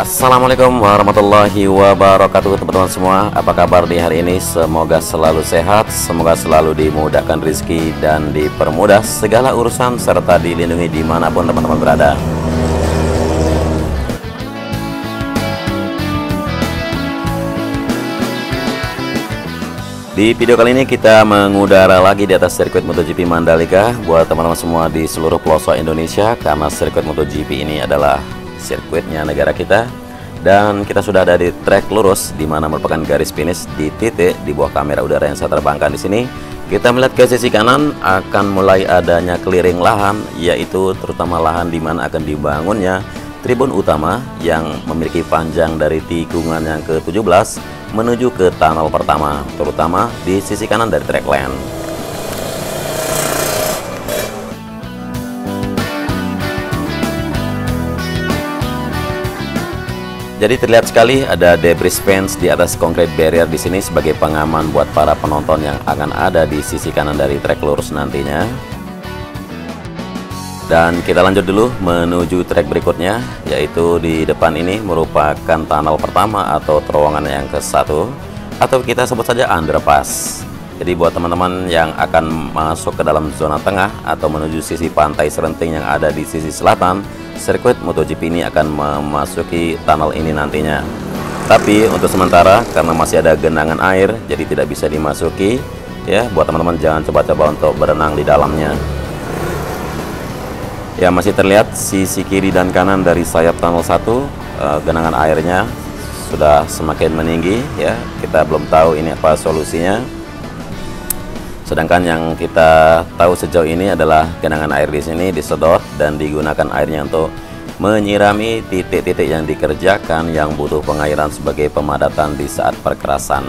Assalamualaikum warahmatullahi wabarakatuh teman-teman semua. Apa kabar di hari ini? Semoga selalu sehat, semoga selalu dimudahkan rezeki dan dipermudah segala urusan serta dilindungi dimanapun teman-teman berada. Di video kali ini kita mengudara lagi di atas sirkuit MotoGP Mandalika buat teman-teman semua di seluruh pelosok Indonesia, karena sirkuit MotoGP ini adalah sirkuitnya negara kita, dan kita sudah ada di trek lurus di mana merupakan garis finish di titik di bawah kamera udara yang saya terbangkan di sini. Kita melihat ke sisi kanan akan mulai adanya clearing lahan, yaitu terutama lahan di mana akan dibangunnya tribun utama yang memiliki panjang dari tikungan yang ke-17 menuju ke tunnel pertama, terutama di sisi kanan dari track lane. Jadi terlihat sekali ada debris fence di atas concrete barrier di sini sebagai pengaman buat para penonton yang akan ada di sisi kanan dari trek lurus nantinya. Dan kita lanjut dulu menuju trek berikutnya, yaitu di depan ini merupakan tunnel pertama atau terowongan yang ke-1, atau kita sebut saja underpass. Jadi buat teman-teman yang akan masuk ke dalam zona tengah atau menuju sisi pantai Serenting yang ada di sisi selatan, sirkuit MotoGP ini akan memasuki tunnel ini nantinya. Tapi untuk sementara karena masih ada genangan air, jadi tidak bisa dimasuki. Ya, buat teman-teman jangan coba-coba untuk berenang di dalamnya. Ya, masih terlihat sisi kiri dan kanan dari sayap tunnel 1, genangan airnya sudah semakin meninggi. Ya, kita belum tahu ini apa solusinya. Sedangkan yang kita tahu sejauh ini adalah genangan air di sini disedot dan digunakan airnya untuk menyirami titik-titik yang dikerjakan yang butuh pengairan sebagai pemadatan di saat perkerasan.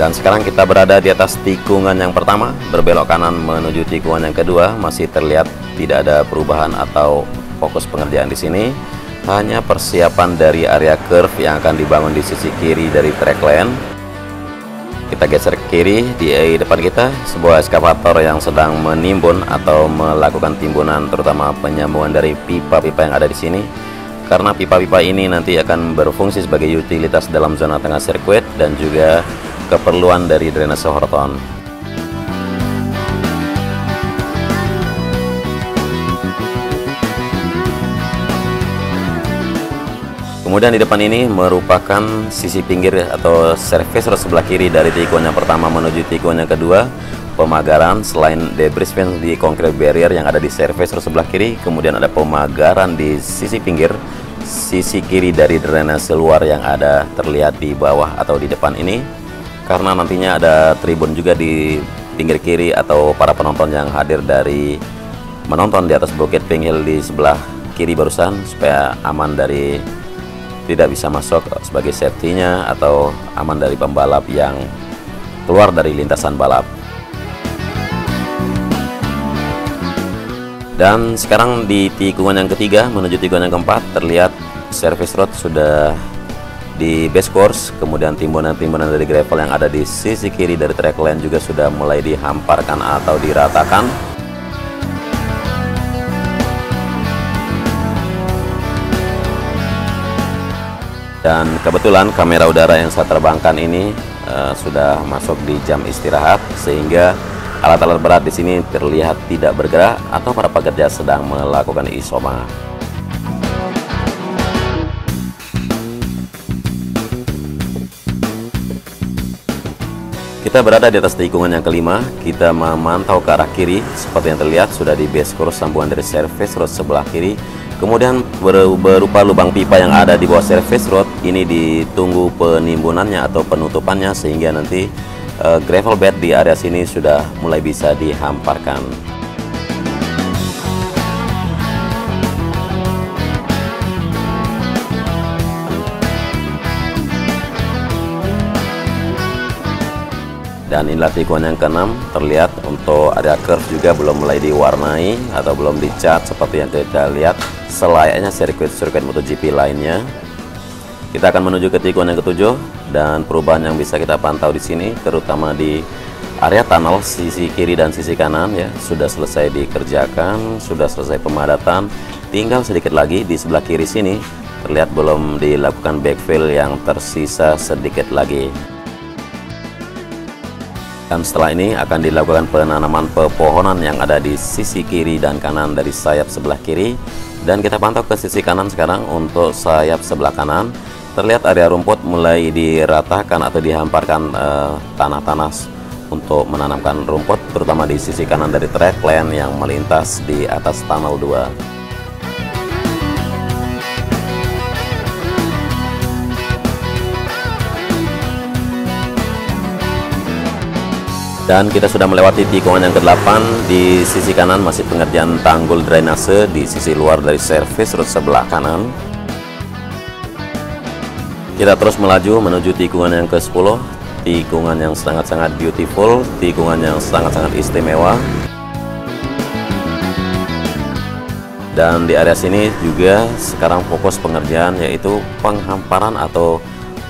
Dan sekarang kita berada di atas tikungan yang pertama, berbelok kanan menuju tikungan yang kedua. Masih terlihat tidak ada perubahan atau fokus pengerjaan di sini. Hanya persiapan dari area curve yang akan dibangun di sisi kiri dari track lane. Kita geser ke kiri, di depan kita sebuah eskavator yang sedang menimbun atau melakukan timbunan, terutama penyambungan dari pipa-pipa yang ada di sini. Karena pipa-pipa ini nanti akan berfungsi sebagai utilitas dalam zona tengah sirkuit dan juga keperluan dari drainase Horton. Kemudian di depan ini merupakan sisi pinggir atau service road sebelah kiri dari tikungan yang pertama menuju tikungan yang kedua. Pemagaran selain debris fence di concrete barrier yang ada di service road sebelah kiri, kemudian ada pemagaran di sisi pinggir, sisi kiri dari drainase luar yang ada terlihat di bawah atau di depan ini. Karena nantinya ada tribun juga di pinggir kiri atau para penonton yang hadir dari menonton di atas bukit Pink Hill di sebelah kiri barusan, supaya aman dari tidak bisa masuk sebagai safety-nya atau aman dari pembalap yang keluar dari lintasan balap. Dan sekarang di tikungan yang ketiga menuju tikungan yang keempat terlihat service road sudah di base course, kemudian timbunan-timbunan dari gravel yang ada di sisi kiri dari track lane juga sudah mulai dihamparkan atau diratakan. Dan kebetulan kamera udara yang saya terbangkan ini sudah masuk di jam istirahat, sehingga alat-alat berat di sini terlihat tidak bergerak atau para pekerja sedang melakukan isoma. Kita berada di atas tikungan yang kelima. Kita memantau ke arah kiri, seperti yang terlihat sudah di base course sambungan dari service road sebelah kiri. Kemudian berupa lubang pipa yang ada di bawah service road ini ditunggu penimbunannya atau penutupannya, sehingga nanti gravel bed di area sini sudah mulai bisa dihamparkan. Dan inilah tikungan yang ke-6, terlihat untuk area curve juga belum mulai diwarnai atau belum dicat seperti yang kita lihat selayaknya sirkuit-sirkuit MotoGP lainnya. Kita akan menuju ke tikungan yang ke-7 dan perubahan yang bisa kita pantau di sini terutama di Area tunnel sisi kiri dan sisi kanan ya sudah selesai dikerjakan, sudah selesai pemadatan. Tinggal sedikit lagi di sebelah kiri sini terlihat belum dilakukan backfill, yang tersisa sedikit lagi. Dan setelah ini akan dilakukan penanaman pepohonan yang ada di sisi kiri dan kanan dari sayap sebelah kiri. Dan kita pantau ke sisi kanan sekarang. Untuk sayap sebelah kanan terlihat area rumput mulai diratakan atau dihamparkan tanah-tanah untuk menanamkan rumput, terutama di sisi kanan dari track lane yang melintas di atas tunnel 2. Dan kita sudah melewati tikungan yang ke-8. Di sisi kanan masih pengerjaan tanggul drainase di sisi luar dari service road sebelah kanan. Kita terus melaju menuju tikungan yang ke-10. Tikungan yang sangat-sangat beautiful, tikungan yang sangat-sangat istimewa. Dan di area sini juga sekarang fokus pengerjaan, yaitu penghamparan atau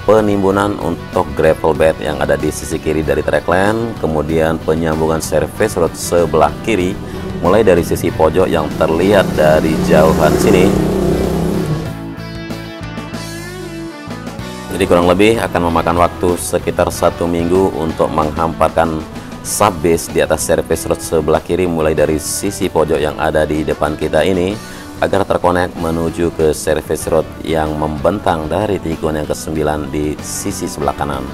penimbunan untuk gravel bed yang ada di sisi kiri dari track lane, kemudian penyambungan service road sebelah kiri mulai dari sisi pojok yang terlihat dari jauhan sini. Jadi kurang lebih akan memakan waktu sekitar 1 minggu untuk menghamparkan subbase di atas service road sebelah kiri mulai dari sisi pojok yang ada di depan kita ini, agar terkonek menuju ke service road yang membentang dari tikungan yang ke-9 di sisi sebelah kanan.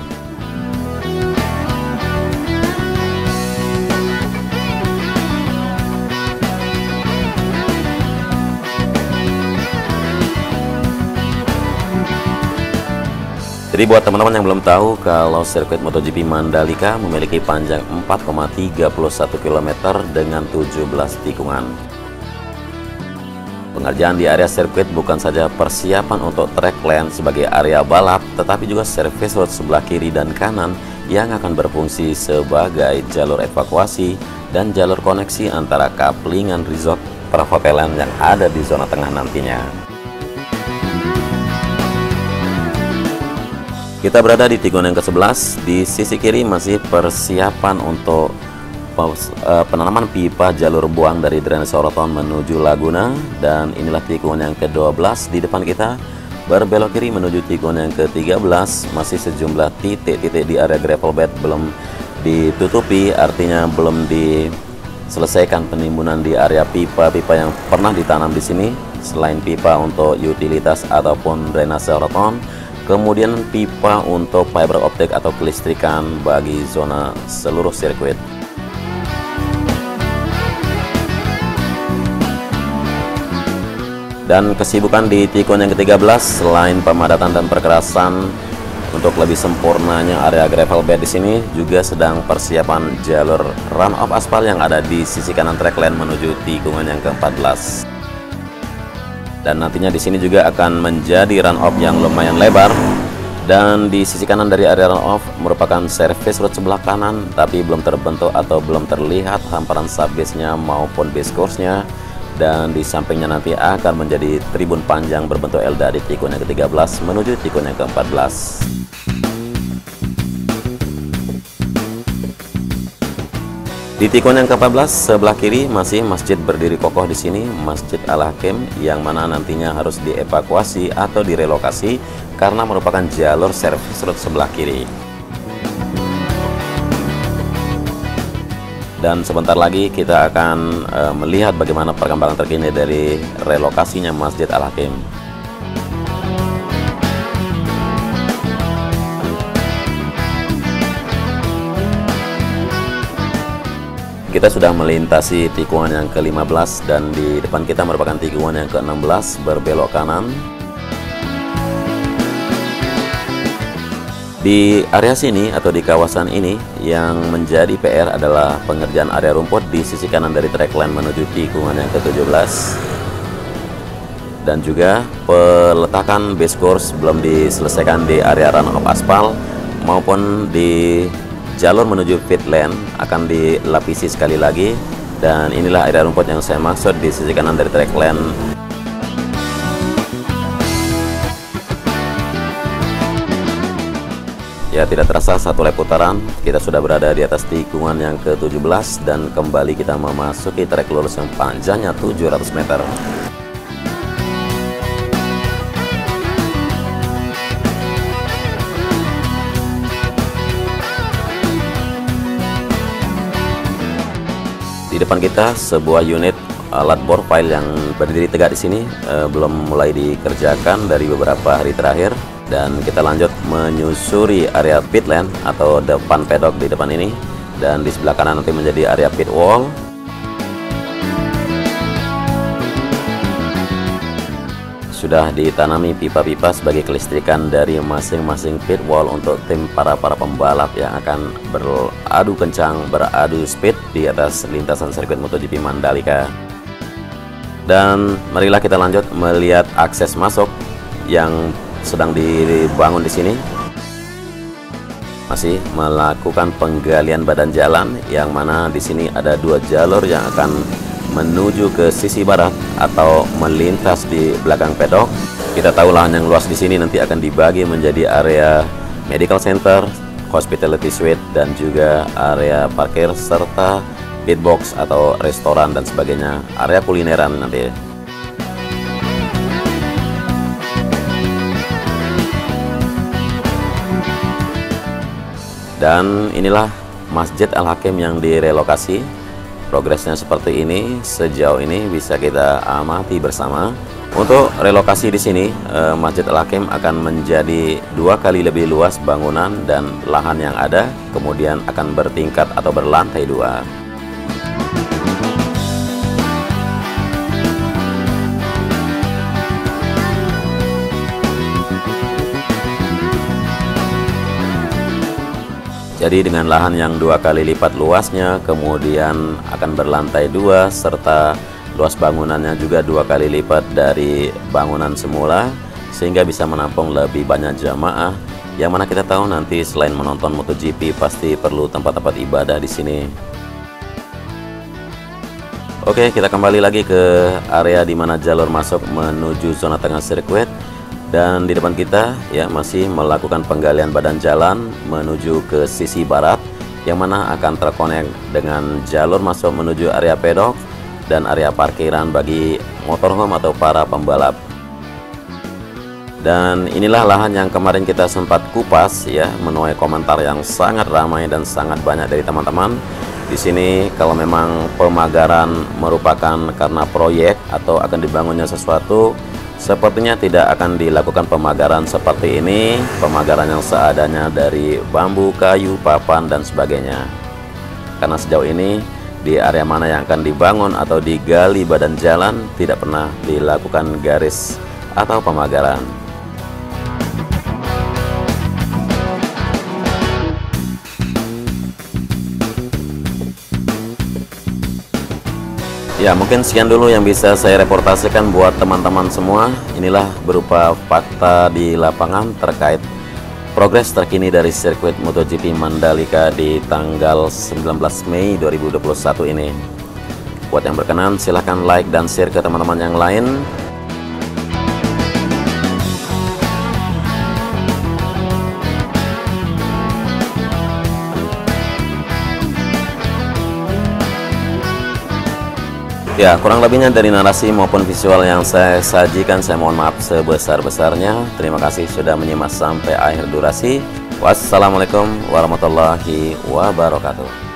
Jadi buat teman-teman yang belum tahu, kalau sirkuit MotoGP Mandalika memiliki panjang 4,31 km dengan 17 tikungan. Pengerjaan di area sirkuit bukan saja persiapan untuk track lane sebagai area balap, tetapi juga service road sebelah kiri dan kanan yang akan berfungsi sebagai jalur evakuasi dan jalur koneksi antara kaplingan resort perhotelan yang ada di zona tengah nantinya. Kita berada di tikungan yang ke-11. Di sisi kiri masih persiapan untuk penanaman pipa jalur buang dari drainase Oroton menuju Laguna. Dan inilah tikungan yang ke-12 di depan kita. Berbelok kiri menuju tikungan yang ke-13. Masih sejumlah titik-titik di area gravel bed belum ditutupi, artinya belum diselesaikan penimbunan di area pipa-pipa yang pernah ditanam di sini. Selain pipa untuk utilitas ataupun drainase Oroton, kemudian pipa untuk fiber optik atau kelistrikan bagi zona seluruh sirkuit. Dan kesibukan di tikungan yang ke-13 selain pemadatan dan perkerasan untuk lebih sempurnanya area gravel bed di sini, juga sedang persiapan jalur run off aspal yang ada di sisi kanan track lane menuju tikungan yang ke-14. Dan nantinya di sini juga akan menjadi run off yang lumayan lebar. Dan di sisi kanan dari area run off merupakan service road sebelah kanan, tapi belum terbentuk atau belum terlihat hamparan subbase-nya maupun base course-nya. Dan di sampingnya nanti akan menjadi tribun panjang berbentuk L dari tikungan yang ke-13 menuju tikungan yang ke-14. Di tikungan yang ke-14 sebelah kiri masih masjid berdiri kokoh di sini, Masjid Al-Hakim, yang mana nantinya harus dievakuasi atau direlokasi karena merupakan jalur service road sebelah kiri. Dan sebentar lagi kita akan melihat bagaimana perkembangan terkini dari relokasinya Masjid Al-Hakim. Kita sudah melintasi tikungan yang ke-15 dan di depan kita merupakan tikungan yang ke-16 berbelok kanan. Di area sini atau di kawasan ini yang menjadi PR adalah pengerjaan area rumput di sisi kanan dari track lane menuju tikungan yang ke-17. Dan juga peletakan base course belum diselesaikan di area run off aspal maupun di jalur menuju pit lane akan dilapisi sekali lagi. Dan inilah area rumput yang saya maksud di sisi kanan dari track lane. Ya, tidak terasa satu lap putaran kita sudah berada di atas tikungan yang ke-17 dan kembali kita memasuki trek lurus yang panjangnya 700 meter. Di depan kita sebuah unit alat bore pile yang berdiri tegak di sini, belum mulai dikerjakan dari beberapa hari terakhir. Dan kita lanjut menyusuri area pit lane atau depan pedok di depan ini, dan di sebelah kanan nanti menjadi area pit wall. Sudah ditanami pipa-pipa sebagai kelistrikan dari masing-masing pit wall untuk tim para pembalap yang akan beradu kencang, beradu speed di atas lintasan sirkuit MotoGP Mandalika. Dan marilah kita lanjut melihat akses masuk yang sedang dibangun di sini. Masih melakukan penggalian badan jalan, yang mana di sini ada dua jalur yang akan menuju ke sisi barat atau melintas di belakang pedok. Kita tahu lahan yang luas di sini nanti akan dibagi menjadi area medical center, hospitality suite, dan juga area parkir serta pit box atau restoran dan sebagainya, area kulineran nanti. Dan inilah Masjid Al-Hakim yang direlokasi. Progresnya seperti ini sejauh ini bisa kita amati bersama. Untuk relokasi di sini, Masjid Al-Hakim akan menjadi 2 kali lebih luas bangunan dan lahan yang ada, kemudian akan bertingkat atau berlantai 2. Jadi dengan lahan yang 2 kali lipat luasnya, kemudian akan berlantai 2, serta luas bangunannya juga 2 kali lipat dari bangunan semula, sehingga bisa menampung lebih banyak jamaah. Yang mana kita tahu nanti selain menonton MotoGP pasti perlu tempat-tempat ibadah di sini. Oke, kita kembali lagi ke area di mana jalur masuk menuju zona tengah sirkuit. Dan di depan kita ya masih melakukan penggalian badan jalan menuju ke sisi barat, yang mana akan terkonek dengan jalur masuk menuju area pedok dan area parkiran bagi motorhome atau para pembalap. Dan inilah lahan yang kemarin kita sempat kupas ya, menuai komentar yang sangat ramai dan sangat banyak dari teman-teman. Di sini kalau memang pemagaran merupakan karena proyek atau akan dibangunnya sesuatu, sepertinya tidak akan dilakukan pemagaran seperti ini, pemagaran yang seadanya dari bambu, kayu, papan, dan sebagainya. Karena sejauh ini di area mana yang akan dibangun atau digali badan jalan tidak pernah dilakukan garis atau pemagaran. Ya, mungkin sekian dulu yang bisa saya reportasikan buat teman-teman semua. Inilah berupa fakta di lapangan terkait progres terkini dari sirkuit MotoGP Mandalika di tanggal 19 Mei 2021 ini. Buat yang berkenan silahkan like dan share ke teman-teman yang lain. Ya, kurang lebihnya dari narasi maupun visual yang saya sajikan, saya mohon maaf sebesar-besarnya. Terima kasih sudah menyimak sampai akhir durasi. Wassalamualaikum warahmatullahi wabarakatuh.